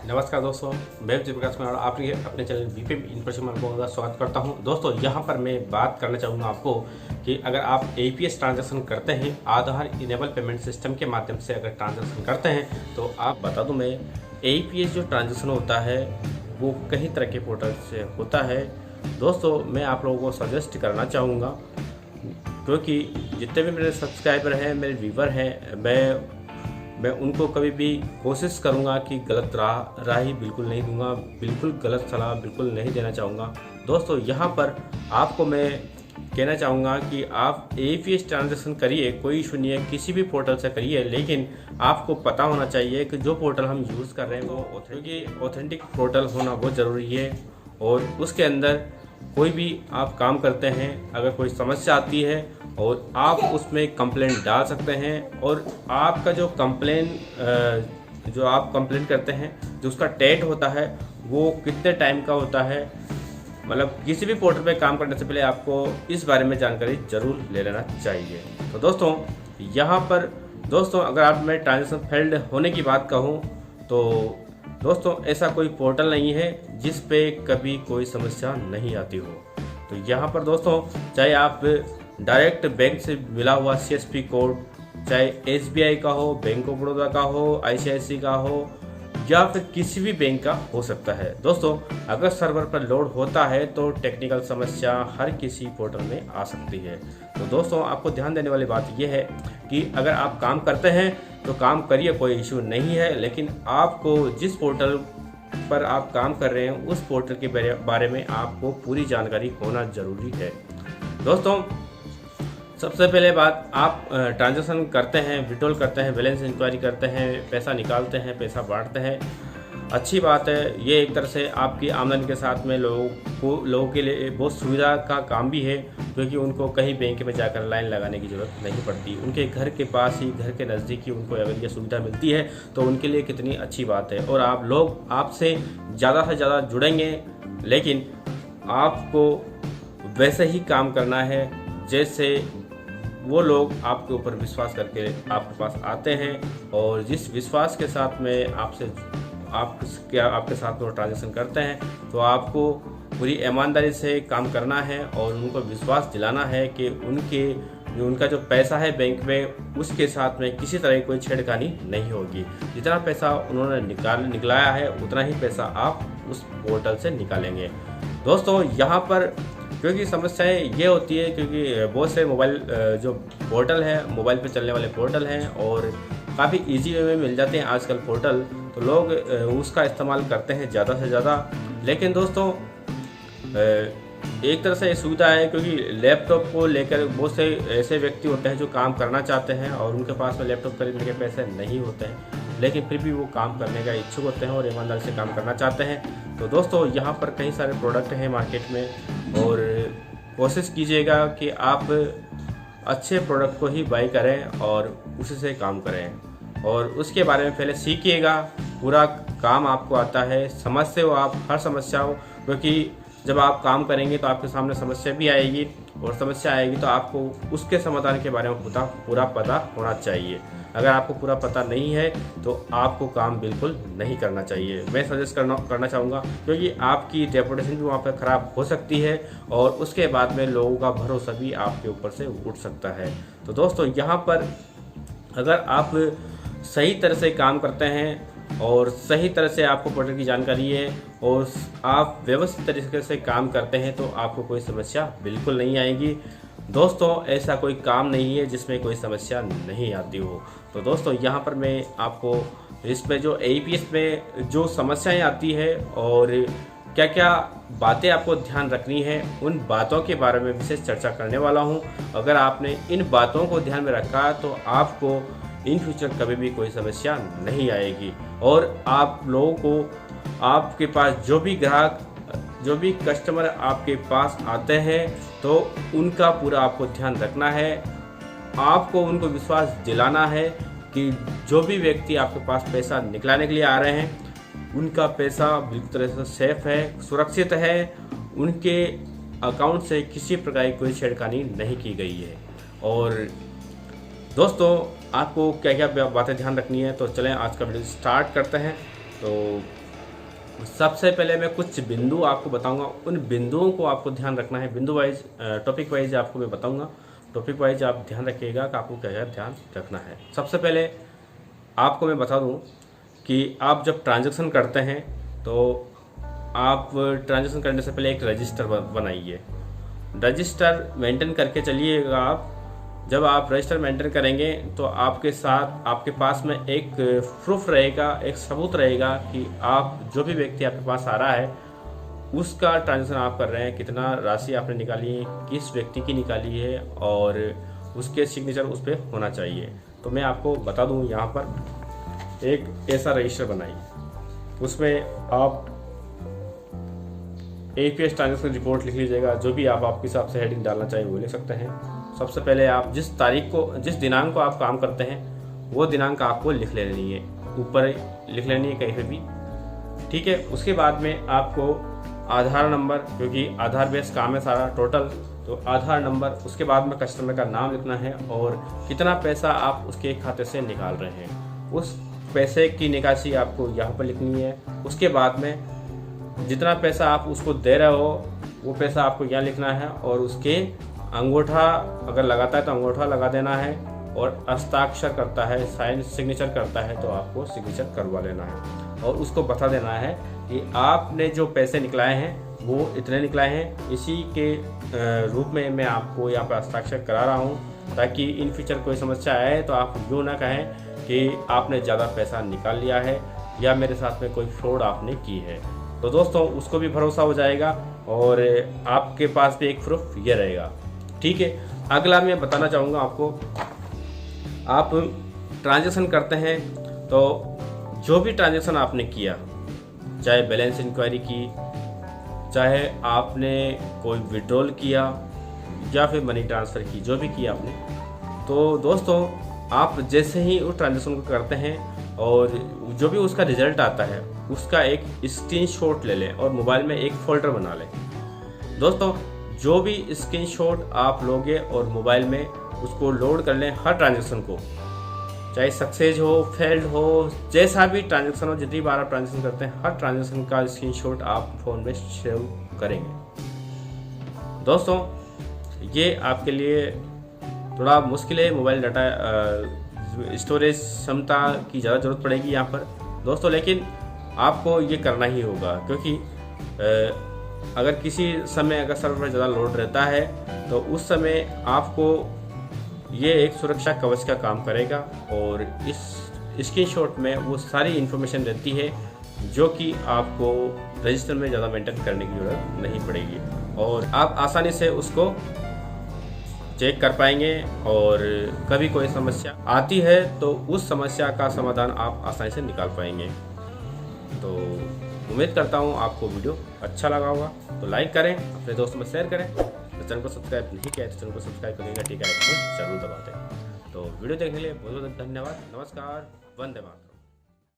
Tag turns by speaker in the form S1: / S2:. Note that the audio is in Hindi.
S1: नमस्कार दोस्तों, मैं जयप्रकाश कुमार आपके अपने चैनल बीपीएम इन्फॉर्मेशन में बहुत ज़्यादा स्वागत करता हूं। दोस्तों यहां पर मैं बात करना चाहूँगा आपको कि अगर आप एपीएस ट्रांजैक्शन करते हैं, आधार इनेबल पेमेंट सिस्टम के माध्यम से अगर ट्रांजैक्शन करते हैं तो आप बता दूं मैं एपीएस जो ट्रांजैक्शन होता है वो कई तरह के पोर्टल से होता है। दोस्तों मैं आप लोगों को सजेस्ट करना चाहूँगा क्योंकि जितने भी मेरे सब्सक्राइबर हैं, मेरे व्यूवर हैं, मैं उनको कभी भी कोशिश करूंगा कि गलत राह ही बिल्कुल नहीं दूंगा, बिल्कुल गलत सलाह बिल्कुल नहीं देना चाहूँगा। दोस्तों यहाँ पर आपको मैं कहना चाहूँगा कि आप एपीएस ट्रांजैक्शन करिए, कोई इशू नहीं है, किसी भी पोर्टल से करिए, लेकिन आपको पता होना चाहिए कि जो पोर्टल हम यूज़ कर रहे हैं वो क्योंकि ऑथेंटिक पोर्टल होना बहुत ज़रूरी है। और उसके अंदर कोई भी आप काम करते हैं, अगर कोई समस्या आती है और आप उसमें कंप्लेंट डाल सकते हैं और आपका जो आप कंप्लेंट करते हैं, जो उसका डेट होता है वो कितने टाइम का होता है, मतलब किसी भी पोर्टल पे काम करने से पहले आपको इस बारे में जानकारी जरूर ले लेना चाहिए। तो दोस्तों यहाँ पर अगर आप में ट्रांजेक्शन फेल्ड होने की बात कहूँ तो दोस्तों ऐसा कोई पोर्टल नहीं है जिस पे कभी कोई समस्या नहीं आती हो। तो यहाँ पर दोस्तों चाहे आप डायरेक्ट बैंक से मिला हुआ सीएसपी कोड, चाहे एसबीआई का हो, बैंक ऑफ बड़ौदा का हो, आईसीआईसी का हो या फिर किसी भी बैंक का हो सकता है। दोस्तों अगर सर्वर पर लोड होता है तो टेक्निकल समस्या हर किसी पोर्टल में आ सकती है। तो दोस्तों आपको ध्यान देने वाली बात यह है कि अगर आप काम करते हैं तो काम करिए, कोई इशू नहीं है, लेकिन आपको जिस पोर्टल पर आप काम कर रहे हैं उस पोर्टल के बारे में आपको पूरी जानकारी होना जरूरी है। दोस्तों सबसे पहले बात, आप ट्रांजैक्शन करते हैं, विड्रॉल करते हैं, बैलेंस इंक्वायरी करते हैं, पैसा निकालते हैं, पैसा बांटते हैं, अच्छी बात है। ये एक तरह से आपकी आमदनी के साथ में लोगों के लिए बहुत सुविधा का काम भी है, क्योंकि उनको कहीं बैंक में जाकर लाइन लगाने की ज़रूरत नहीं पड़ती। उनके घर के पास ही, घर के नज़दीक ही उनको अगर ये सुविधा मिलती है तो उनके लिए कितनी अच्छी बात है। और आप लोग आपसे ज़्यादा से ज़्यादा जुड़ेंगे, लेकिन आपको वैसे ही काम करना है जैसे वो लोग आपके ऊपर विश्वास करके आपके पास आते हैं और जिस विश्वास के साथ में आपके साथ वो ट्रांजैक्शन करते हैं, तो आपको पूरी ईमानदारी से काम करना है और उनको विश्वास दिलाना है कि उनका जो पैसा है बैंक में उसके साथ में किसी तरह की कोई छेड़खानी नहीं होगी। जितना पैसा उन्होंने निकलाया है उतना ही पैसा आप उस पोर्टल से निकालेंगे। दोस्तों यहाँ पर क्योंकि समस्याएं ये होती है क्योंकि बहुत से मोबाइल जो पोर्टल है, मोबाइल पे चलने वाले पोर्टल हैं और काफ़ी इजी वे में मिल जाते हैं आजकल पोर्टल, तो लोग उसका इस्तेमाल करते हैं ज़्यादा से ज़्यादा। लेकिन दोस्तों एक तरह से ये सुविधा है क्योंकि लैपटॉप को लेकर बहुत से ऐसे व्यक्ति होते हैं जो काम करना चाहते हैं और उनके पास में लैपटॉप खरीदने के पैसे नहीं होते हैं, लेकिन फिर भी वो काम करने का इच्छुक होते हैं और ईमानदारी से काम करना चाहते हैं। तो दोस्तों यहाँ पर कई सारे प्रोडक्ट हैं मार्केट में और कोशिश कीजिएगा कि आप अच्छे प्रोडक्ट को ही बाई करें और उसी से काम करें और उसके बारे में पहले सीखिएगा। पूरा काम आपको आता है, समझते हो आप हर समस्या हो, क्योंकि जब आप काम करेंगे तो आपके सामने समस्या भी आएगी और समस्या आएगी तो आपको उसके समाधान के बारे में पूरा पता होना चाहिए। अगर आपको पूरा पता नहीं है तो आपको काम बिल्कुल नहीं करना चाहिए। मैं सजेस्ट करना चाहूँगा क्योंकि आपकी रेपुटेशन भी वहाँ पर ख़राब हो सकती है और उसके बाद में लोगों का भरोसा भी आपके ऊपर से उठ सकता है। तो दोस्तों यहाँ पर अगर आप सही तरह से काम करते हैं और सही तरह से आपको प्रोडक्ट की जानकारी है और आप व्यवस्थित तरीके से काम करते हैं तो आपको कोई समस्या बिल्कुल नहीं आएगी। दोस्तों ऐसा कोई काम नहीं है जिसमें कोई समस्या नहीं आती हो। तो दोस्तों यहाँ पर मैं आपको इसमें जो एपीएस में जो समस्याएं आती है और क्या क्या बातें आपको ध्यान रखनी है उन बातों के बारे में विशेष चर्चा करने वाला हूँ। अगर आपने इन बातों को ध्यान में रखा तो आपको इन फ्यूचर कभी भी कोई समस्या नहीं आएगी और आप लोगों को आपके पास जो भी कस्टमर आपके पास आते हैं तो उनका पूरा आपको ध्यान रखना है। आपको उनको विश्वास दिलाना है कि जो भी व्यक्ति आपके पास पैसा निकलाने के लिए आ रहे हैं उनका पैसा बिल्कुल तरह से सेफ है, सुरक्षित है, उनके अकाउंट से किसी प्रकार की कोई छेड़खानी नहीं की गई है। और दोस्तों आपको क्या क्या बातें ध्यान रखनी है, तो चलें आज का वीडियो स्टार्ट करते हैं। तो सबसे पहले मैं कुछ बिंदु आपको बताऊंगा, उन बिंदुओं को आपको ध्यान रखना है। बिंदु वाइज टॉपिक वाइज आपको मैं बताऊंगा, टॉपिक वाइज आप ध्यान रखिएगा कि आपको क्या क्या ध्यान रखना है। सबसे पहले आपको मैं बता दूं कि आप जब ट्रांजैक्शन करते हैं तो आप ट्रांजैक्शन करने से पहले एक रजिस्टर बनाइए। रजिस्टर मेंटेन करके चलिएगा आप। जब आप रजिस्टर मेंटेन करेंगे तो आपके साथ आपके पास में एक प्रूफ रहेगा, एक सबूत रहेगा कि आप जो भी व्यक्ति आपके पास आ रहा है उसका ट्रांजैक्शन आप कर रहे हैं, कितना राशि आपने निकाली है, किस व्यक्ति की निकाली है, और उसके सिग्नेचर उस पर होना चाहिए। तो मैं आपको बता दूं, यहाँ पर एक ऐसा रजिस्टर बनाइए, उसमें आप APS ट्रांजैक्शन रिपोर्ट लिख लीजिएगा। जो भी आप आपके हिसाब से हेडिंग डालना चाहिए वो लिख सकते हैं। सबसे पहले आप जिस तारीख को, जिस दिनांक को आप काम करते हैं वो दिनांक आपको लिख लेनी है, ऊपर लिख लेनी है कहीं पे भी, ठीक है। उसके बाद में आपको आधार नंबर, क्योंकि आधार बेस काम है सारा टोटल, तो आधार नंबर, उसके बाद में कस्टमर का नाम लिखना है और कितना पैसा आप उसके खाते से निकाल रहे हैं, उस पैसे की निकासी आपको यहाँ पर लिखनी है। उसके बाद में जितना पैसा आप उसको दे रहे हो वो पैसा आपको यहाँ लिखना है, और उसके अंगूठा अगर लगाता है तो अंगूठा लगा देना है, और हस्ताक्षर करता है, साइन सिग्नेचर करता है तो आपको सिग्नेचर करवा लेना है, और उसको बता देना है कि आपने जो पैसे निकलाए हैं वो इतने निकलाए हैं, इसी के रूप में मैं आपको यहाँ पर हस्ताक्षर करा रहा हूँ, ताकि इन फ्यूचर कोई समस्या आए तो आप यूँ ना कहें कि आपने ज़्यादा पैसा निकाल लिया है या मेरे साथ में कोई फ्रॉड आपने की है। तो दोस्तों उसको भी भरोसा हो जाएगा और आपके पास भी एक प्रूफ ये रहेगा, ठीक है। अगला मैं बताना चाहूँगा आपको, आप ट्रांजैक्शन करते हैं तो जो भी ट्रांजैक्शन आपने किया, चाहे बैलेंस इंक्वायरी की, चाहे आपने कोई विड्रॉल किया या फिर मनी ट्रांसफ़र की, जो भी किया आपने, तो दोस्तों आप जैसे ही उस ट्रांजैक्शन को करते हैं और जो भी उसका रिजल्ट आता है उसका एक स्क्रीनशॉट ले लें और मोबाइल में एक फ़ोल्डर बना लें। दोस्तों जो भी स्क्रीनशॉट आप लोगे और मोबाइल में उसको लोड कर लें, हर ट्रांजैक्शन को, चाहे सक्सेस हो, फेल्ड हो, जैसा भी ट्रांजैक्शन हो, जितनी बार आप ट्रांजैक्शन करते हैं हर ट्रांजैक्शन का स्क्रीनशॉट आप फ़ोन में सेव करेंगे। दोस्तों ये आपके लिए थोड़ा मुश्किल है, मोबाइल डाटा स्टोरेज क्षमता की ज़्यादा ज़रूरत पड़ेगी यहाँ पर दोस्तों, लेकिन आपको ये करना ही होगा, क्योंकि अगर किसी समय अगर सर्वर पर ज़्यादा लोड रहता है तो उस समय आपको ये एक सुरक्षा कवच का काम करेगा, और इस स्क्रीनशॉट में वो सारी इन्फॉर्मेशन रहती है जो कि आपको रजिस्टर में ज़्यादा मेंटेन करने की ज़रूरत नहीं पड़ेगी, और आप आसानी से उसको चेक कर पाएंगे, और कभी कोई समस्या आती है तो उस समस्या का समाधान आप आसानी से निकाल पाएंगे। तो उम्मीद करता हूँ आपको वीडियो अच्छा लगा होगा, तो लाइक करें, अपने दोस्तों में शेयर करें, तो चैनल को सब्सक्राइब नहीं किया तो चैनल को सब्सक्राइब करिएगा, ठीक है, जरूर दबा दें। तो वीडियो देखने के लिए बहुत बहुत धन्यवाद। नमस्कार, वंदे मातरम।